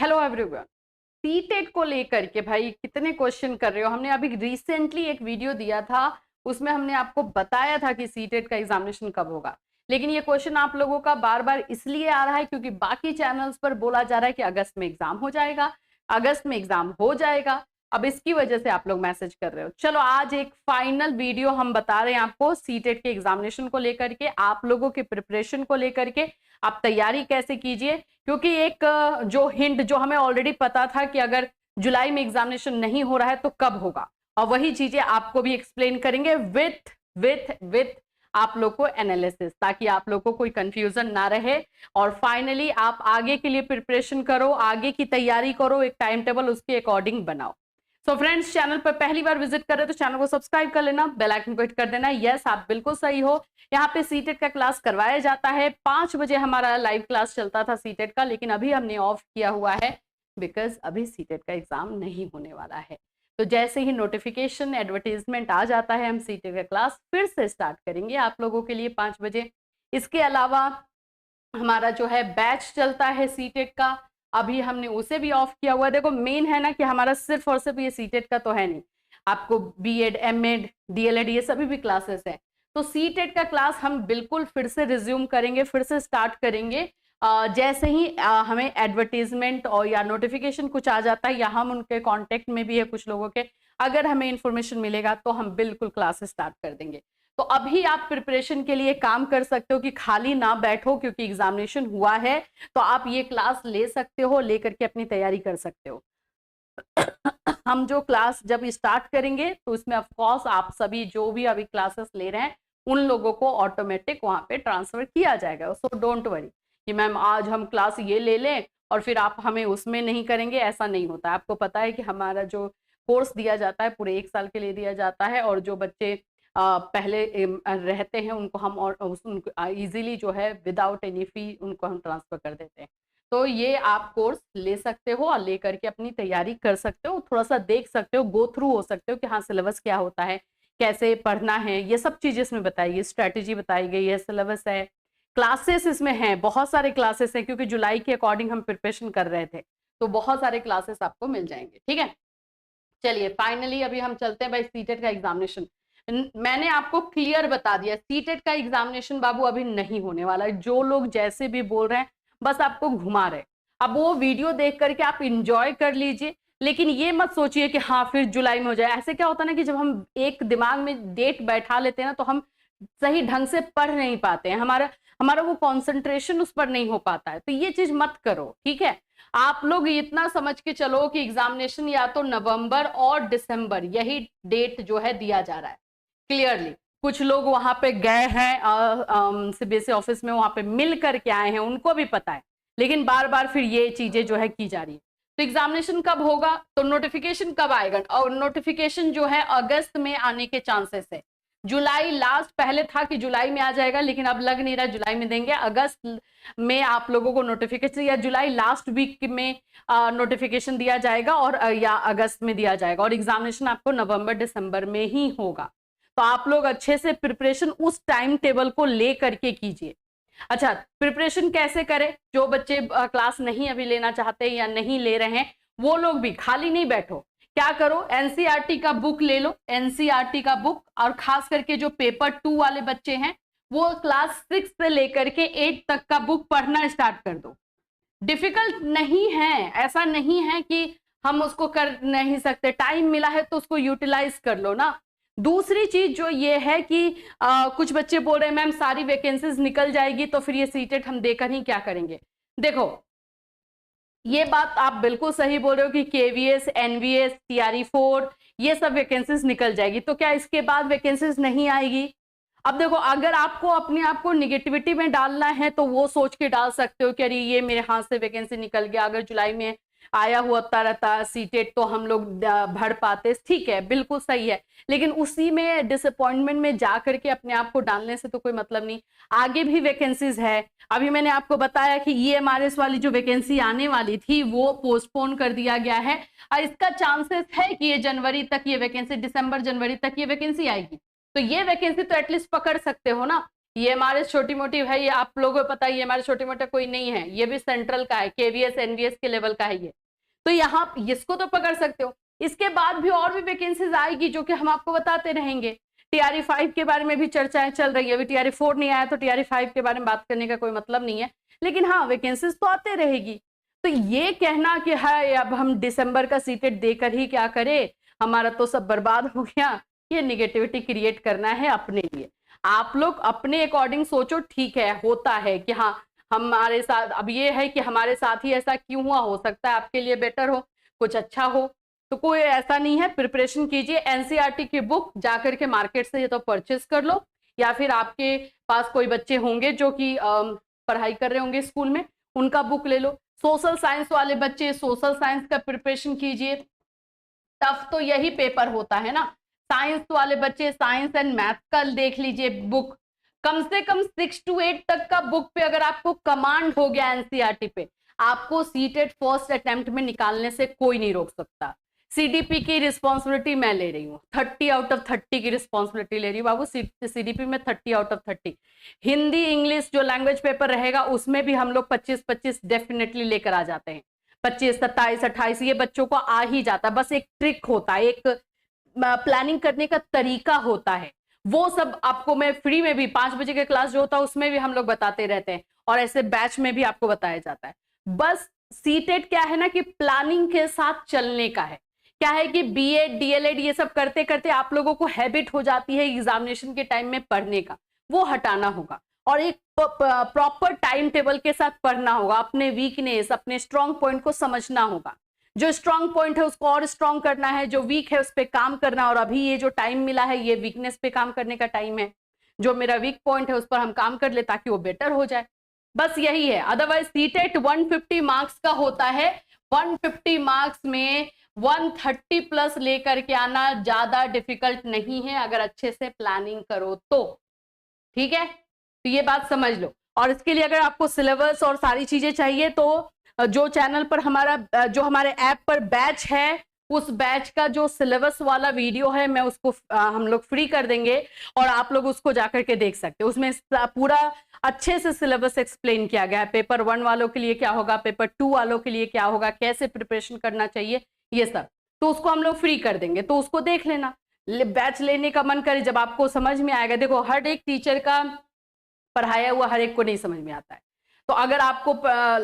Hello everyone. CTET को लेकर के भाई कितने क्वेश्चन कर रहे हो। हमने अभी रिसेंटली एक वीडियो दिया था, उसमें हमने आपको बताया था कि सीटेट का एग्जामिनेशन कब होगा, लेकिन ये क्वेश्चन आप लोगों का बार बार इसलिए आ रहा है क्योंकि बाकी चैनल्स पर बोला जा रहा है कि अगस्त में एग्जाम हो जाएगा, अगस्त में एग्जाम हो जाएगा। अब इसकी वजह से आप लोग मैसेज कर रहे हो। चलो आज एक फाइनल वीडियो हम बता रहे हैं आपको सीटेट के एग्जामिनेशन को लेकर के, आप लोगों के प्रिपरेशन को लेकर के, आप तैयारी कैसे कीजिए। क्योंकि एक जो हिंट जो हमें ऑलरेडी पता था कि अगर जुलाई में एग्जामिनेशन नहीं हो रहा है तो कब होगा, और वही चीजें आपको भी एक्सप्लेन करेंगे विथ विथ विथ आप लोग को एनालिसिस, ताकि आप लोग को कोई कंफ्यूजन ना रहे और फाइनली आप आगे के लिए प्रिपरेशन करो, आगे की तैयारी करो, एक टाइम टेबल उसके अकॉर्डिंग बनाओ। सो फ्रेंड्स, चैनल पर पहली बार विजिट कर रहे हो तो चैनल को सब्सक्राइब कर लेना, बेल आइकन को हिट कर देना। यस, आप बिल्कुल सही हो। यहाँ पे सीटेट का क्लास करवाया जाता है। 5 बजे हमारा लाइव क्लास चलता था सीटेट का, लेकिन अभी हमने ऑफ किया हुआ है बिकॉज अभी सीटेट का एग्जाम नहीं होने वाला है। तो जैसे ही नोटिफिकेशन एडवर्टीजमेंट आ जाता है हम सीटेट का क्लास फिर से स्टार्ट करेंगे आप लोगों के लिए 5 बजे। इसके अलावा हमारा जो है बैच चलता है सीटेट का, अभी हमने उसे भी ऑफ किया हुआ है। देखो मेन है ना कि हमारा सिर्फ और सिर्फ ये सीटेट का तो है नहीं, आपको बीएड, एमएड, डीएलएड ये सभी भी क्लासेस हैं। तो सीटेट का क्लास हम बिल्कुल फिर से रिज्यूम करेंगे, फिर से स्टार्ट करेंगे जैसे ही हमें एडवर्टीजमेंट और या नोटिफिकेशन कुछ आ जाता है, या हम उनके कांटेक्ट में भी है कुछ लोगों के, अगर हमें इंफॉर्मेशन मिलेगा तो हम बिल्कुल क्लास स्टार्ट कर देंगे। तो अभी आप प्रिपरेशन के लिए काम कर सकते हो कि खाली ना बैठो, क्योंकि एग्जामिनेशन हुआ है तो आप ये क्लास ले सकते हो, लेकर के अपनी तैयारी कर सकते हो। हम जो क्लास जब स्टार्ट करेंगे तो उसमें ऑफ कोर्स आप सभी जो भी अभी क्लासेस ले रहे हैं उन लोगों को ऑटोमेटिक वहां पे ट्रांसफर किया जाएगा। सो डोंट वरी कि मैम आज हम क्लास ये ले लें और फिर आप हमें उसमें नहीं करेंगे, ऐसा नहीं होता। आपको पता है कि हमारा जो कोर्स दिया जाता है पूरे 1 साल के लिए दिया जाता है, और जो बच्चे पहले रहते हैं उनको हम और इजीली जो है विदाउट एनी फी उनको हम ट्रांसफर कर देते हैं। तो ये आप कोर्स ले सकते हो और ले करके अपनी तैयारी कर सकते हो, थोड़ा सा देख सकते हो, गो थ्रू हो सकते हो कि हाँ सिलेबस क्या होता है, कैसे पढ़ना है, ये सब चीजें इसमें बताई गई, स्ट्रेटेजी बताई गई है, सिलेबस है, क्लासेस इसमें हैं, बहुत सारे क्लासेस हैं क्योंकि जुलाई के अकॉर्डिंग हम प्रिपरेशन कर रहे थे, तो बहुत सारे क्लासेस आपको मिल जाएंगे। ठीक है, चलिए फाइनली अभी हम चलते हैं भाई सीटेट का एग्जामिनेशन। मैंने आपको क्लियर बता दिया सीटेट का एग्जामिनेशन बाबू अभी नहीं होने वाला है। जो लोग जैसे भी बोल रहे हैं बस आपको घुमा रहे, अब वो वीडियो देख करके आप इंजॉय कर लीजिए, लेकिन ये मत सोचिए कि हाँ फिर जुलाई में हो जाए। ऐसे क्या होता है ना कि जब हम एक दिमाग में डेट बैठा लेते हैं ना तो हम सही ढंग से पढ़ नहीं पाते हैं, हमारा हमारा वो कंसंट्रेशन उस पर नहीं हो पाता है। तो ये चीज मत करो, ठीक है। आप लोग इतना समझ के चलो कि एग्जामिनेशन या तो नवंबर और दिसंबर यही डेट जो है दिया जा रहा है क्लियरली। कुछ लोग वहां पे गए हैं सीबीएसई ऑफिस में, वहां पे मिल करके आए हैं, उनको भी पता है, लेकिन बार बार फिर ये चीजें जो है की जा रही है। तो एग्जामिनेशन कब होगा, तो नोटिफिकेशन कब आएगा, और नोटिफिकेशन जो है अगस्त में आने के चांसेस है। जुलाई लास्ट पहले था कि जुलाई में आ जाएगा, लेकिन अब लग नहीं रहा जुलाई में देंगे, अगस्त में आप लोगों को नोटिफिकेशन या जुलाई लास्ट वीक में नोटिफिकेशन दिया जाएगा, और या अगस्त में दिया जाएगा, और एग्जामिनेशन आपको नवंबर दिसंबर में ही होगा। तो आप लोग अच्छे से प्रिपरेशन उस टाइम टेबल को ले करके कीजिए। अच्छा, प्रिपरेशन कैसे करें, जो बच्चे क्लास नहीं अभी लेना चाहते या नहीं ले रहे हैं वो लोग भी खाली नहीं बैठो, क्या करो एनसीईआरटी का बुक ले लो, एनसीईआरटी का बुक, और खास करके जो पेपर 2 वाले बच्चे हैं वो क्लास 6 से लेकर के 8 तक का बुक पढ़ना स्टार्ट कर दो। डिफिकल्ट नहीं है, ऐसा नहीं है कि हम उसको कर नहीं सकते, टाइम मिला है तो उसको यूटिलाइज कर लो ना। दूसरी चीज जो ये है कि कुछ बच्चे बोल रहे हैं मैम सारी वैकेंसीज निकल जाएगी तो फिर ये सीटेट हम देकर ही क्या करेंगे। देखो ये बात आप बिल्कुल सही बोल रहे हो कि केवीएस, एनवीएस, टीआरई4 ये सब वैकेंसीज निकल जाएगी, तो क्या इसके बाद वैकेंसीज नहीं आएगी। अब देखो अगर आपको अपने आप को निगेटिविटी में डालना है तो वो सोच के डाल सकते हो कि अरे ये मेरे हाथ से वैकेंसी निकल गया, अगर जुलाई में आया हुआ रहता सीटेट तो हम लोग भर पाते, ठीक है बिल्कुल सही है, लेकिन उसी में डिसअपॉइंटमेंट में जा करके अपने आप को डालने से तो कोई मतलब नहीं। आगे भी वैकेंसीज है, अभी मैंने आपको बताया कि ईएमआरएस वाली जो वैकेंसी आने वाली थी वो पोस्टपोन कर दिया गया है, और इसका चांसेस है कि ये जनवरी तक ये वैकेंसी, दिसंबर जनवरी तक ये वैकेंसी आएगी। तो ये वैकेंसी तो एटलीस्ट पकड़ सकते हो ना, ईएमआरएस छोटी मोटी भाई आप लोगों को पता है, ईएमआरएस छोटी मोटा कोई नहीं है, ये भी सेंट्रल का है, केवीएस एनवीएस के लेवल का है ये। तो यहाँ इसको तो पकड़ सकते हो। इसके बाद भी और भी वैकेंसीज आएगी जो कि हम आपको बताते रहेंगे। टीआरई 5 के बारे में भी चर्चाएं चल रही है, अभी टीआरई 4 नहीं आया तो टीआरई 5 के बारे में बात करने का कोई मतलब नहीं है, लेकिन हाँ वैकेंसीज तो आते रहेगी। तो ये कहना कि है अब हम दिसंबर का सीटेट देकर ही क्या करें, हमारा तो सब बर्बाद हो गया, ये निगेटिविटी क्रिएट करना है अपने लिए। आप लोग अपने अकॉर्डिंग सोचो, ठीक है होता है कि हाँ हमारे साथ, अब ये है कि हमारे साथ ही ऐसा क्यों हुआ, हो सकता है आपके लिए बेटर हो, कुछ अच्छा हो, तो कोई ऐसा नहीं है। प्रिपरेशन कीजिए, एनसीईआरटी की बुक जाकर के मार्केट से ये तो परचेस कर लो, या फिर आपके पास कोई बच्चे होंगे जो कि पढ़ाई कर रहे होंगे स्कूल में, उनका बुक ले लो। सोशल साइंस वाले बच्चे सोशल साइंस का प्रिपरेशन कीजिए, टफ तो यही पेपर होता है ना। साइंस वाले बच्चे साइंस एंड मैथ का देख लीजिए बुक, कम से कम 6 to 8 तक का बुक पे अगर आपको कमांड हो गया एनसीईआरटी पे, आपको सीटेट फर्स्ट अटेम्प्ट में निकालने से कोई नहीं रोक सकता। सीडीपी की रिस्पॉन्सिबिलिटी मैं ले रही हूँ, 30 आउट ऑफ 30 की रिस्पॉन्सिबिलिटी ले रही हूँ बाबू। सीडीपी में 30 आउट ऑफ 30। हिंदी इंग्लिश जो लैंग्वेज पेपर रहेगा उसमें भी हम लोग 25-25 डेफिनेटली लेकर आ जाते हैं, 25 27 28 ये बच्चों को आ ही जाता है। बस एक ट्रिक होता है, एक प्लानिंग करने का तरीका होता है, वो सब आपको मैं फ्री में भी 5 बजे के क्लास जो होता है उसमें भी हम लोग बताते रहते हैं, और ऐसे बैच में भी आपको बताया जाता है। बस सीटेट क्या है ना कि प्लानिंग के साथ चलने का है। क्या है कि बीएड डीएलएड ये सब करते करते आप लोगों को हैबिट हो जाती है एग्जामिनेशन के टाइम में पढ़ने का, वो हटाना होगा, और एक प्रॉपर टाइम टेबल के साथ पढ़ना होगा। अपने वीकनेस अपने स्ट्रॉन्ग पॉइंट को समझना होगा, जो स्ट्रॉन्ग पॉइंट है उसको और स्ट्रॉन्ग करना है, जो वीक है उस पर काम करना। और अभी ये जो टाइम मिला है ये वीकनेस पे काम करने का टाइम है, जो मेरा वीक पॉइंट है उस पर हम काम कर ले ताकि वो बेटर हो जाए, बस यही है। अदरवाइज सीटेट 150 मार्क्स का होता है, 150 मार्क्स में 130 प्लस लेकर के आना ज्यादा डिफिकल्ट नहीं है अगर अच्छे से प्लानिंग करो तो, ठीक है। तो ये बात समझ लो। और इसके लिए अगर आपको सिलेबस और सारी चीजें चाहिए तो जो चैनल पर हमारा जो हमारे ऐप पर बैच है, उस बैच का जो सिलेबस वाला वीडियो है मैं उसको हम लोग फ्री कर देंगे, और आप लोग उसको जाकर के देख सकते हो। उसमें पूरा अच्छे से सिलेबस एक्सप्लेन किया गया है, पेपर 1 वालों के लिए क्या होगा, पेपर 2 वालों के लिए क्या होगा, कैसे प्रिपरेशन करना चाहिए, ये सब तो उसको हम लोग फ्री कर देंगे, तो उसको देख लेना। बैच लेने का मन करे जब आपको समझ में आएगा। देखो हर एक टीचर का पढ़ाया हुआ हर एक को नहीं समझ में आता है, तो अगर आपको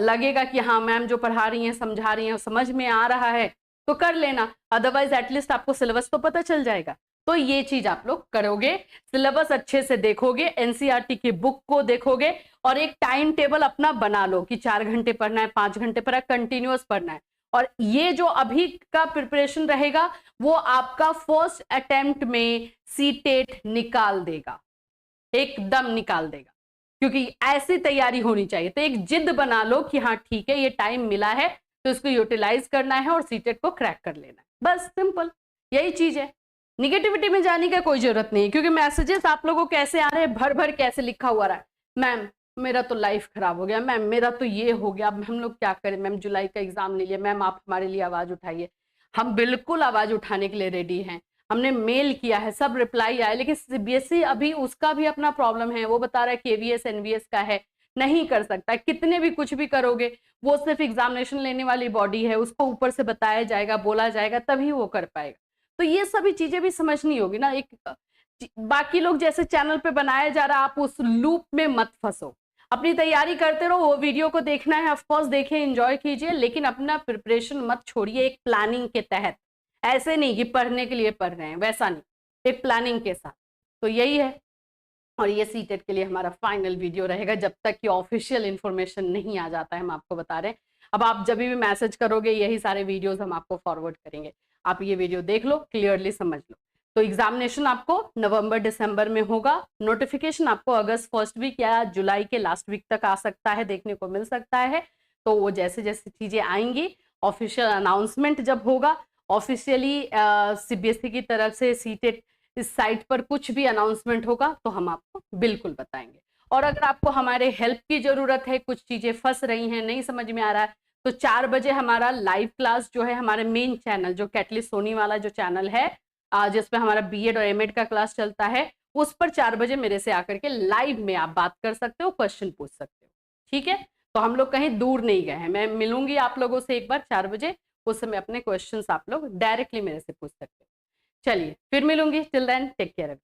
लगेगा कि हाँ मैम जो पढ़ा रही हैं समझा रही हैं समझ में आ रहा है तो कर लेना, अदरवाइज एटलीस्ट आपको सिलेबस तो पता चल जाएगा। तो ये चीज आप लोग करोगे, सिलेबस अच्छे से देखोगे, एनसीईआरटी की बुक को देखोगे, और एक टाइम टेबल अपना बना लो कि 4 घंटे पढ़ना है, 5 घंटे पढ़ना है, कंटिन्यूअस पढ़ना है। और ये जो अभी का प्रिपरेशन रहेगा वो आपका फर्स्ट अटेम्प्ट में सीटेट निकाल देगा, एकदम निकाल देगा, क्योंकि ऐसी तैयारी होनी चाहिए। तो एक जिद बना लो कि हाँ ठीक है ये टाइम मिला है तो इसको यूटिलाइज करना है और सीटेट को क्रैक कर लेना है, बस सिंपल यही चीज है। निगेटिविटी में जाने का कोई जरूरत नहीं, क्योंकि मैसेजेस आप लोगों को कैसे आ रहे हैं, भर भर कैसे लिखा हुआ रहा है, मैम मेरा तो लाइफ खराब हो गया, मैम मेरा तो ये हो गया, अब हम लोग क्या करें, मैम जुलाई का एग्जाम नहीं लिया, मैम आप हमारे लिए आवाज उठाइए। हम बिल्कुल आवाज उठाने के लिए रेडी हैं, हमने मेल किया है, सब रिप्लाई आया, लेकिन सीबीएसई अभी उसका भी अपना प्रॉब्लम है, वो बता रहा है केवीएस एनवीएस का है, नहीं कर सकता, कितने भी कुछ भी करोगे वो सिर्फ एग्जामिनेशन लेने वाली बॉडी है, उसको ऊपर से बताया जाएगा बोला जाएगा तभी वो कर पाएगा। तो ये सभी चीजें भी समझनी होगी ना। एक बाकी लोग जैसे चैनल पे बनाया जा रहा है, आप उस लूप में मत फंसो, अपनी तैयारी करते रहो, वो वीडियो को देखना है ऑफकोर्स देखें एंजॉय कीजिए, लेकिन अपना प्रिपरेशन मत छोड़िए एक प्लानिंग के तहत, ऐसे नहीं कि पढ़ने के लिए पढ़ रहे हैं, वैसा नहीं, एक प्लानिंग के साथ। तो यही है, और ये सीटेट के लिए हमारा फाइनल वीडियो रहेगा जब तक कि ऑफिशियल इन्फॉर्मेशन नहीं आ जाता है, हम आपको बता रहे हैं। अब आप जब भी मैसेज करोगे यही सारे वीडियोस हम आपको फॉरवर्ड करेंगे, आप ये वीडियो देख लो, क्लियरली समझ लो। तो एग्जामिनेशन आपको नवंबर दिसंबर में होगा, नोटिफिकेशन आपको अगस्त फर्स्ट वीक या जुलाई के लास्ट वीक तक आ सकता है, देखने को मिल सकता है। तो वो जैसे जैसे चीजें आएंगी, ऑफिशियल अनाउंसमेंट जब होगा, ऑफिशियली सीबीएसई की तरफ से सीटेट इस साइट पर कुछ भी अनाउंसमेंट होगा तो हम आपको बिल्कुल बताएंगे। और अगर आपको हमारे हेल्प की जरूरत है, कुछ चीजें फंस रही हैं, नहीं समझ में आ रहा है, तो 4 बजे हमारा लाइव क्लास जो है हमारे मेन चैनल जो कैटलिस्ट सोनी वाला जो चैनल है जिसमें हमारा बीएड और एमएड का क्लास चलता है, उस पर 4 बजे मेरे से आकर के लाइव में आप बात कर सकते हो, क्वेश्चन पूछ सकते हो। ठीक है, तो हम लोग कहीं दूर नहीं गए हैं। मैं मिलूंगी आप लोगों से एक बार 4 बजे, उस समय अपने क्वेश्चंस आप लोग डायरेक्टली मेरे से पूछ सकते हो। चलिए फिर मिलूंगी, टिल देन टेक केयर।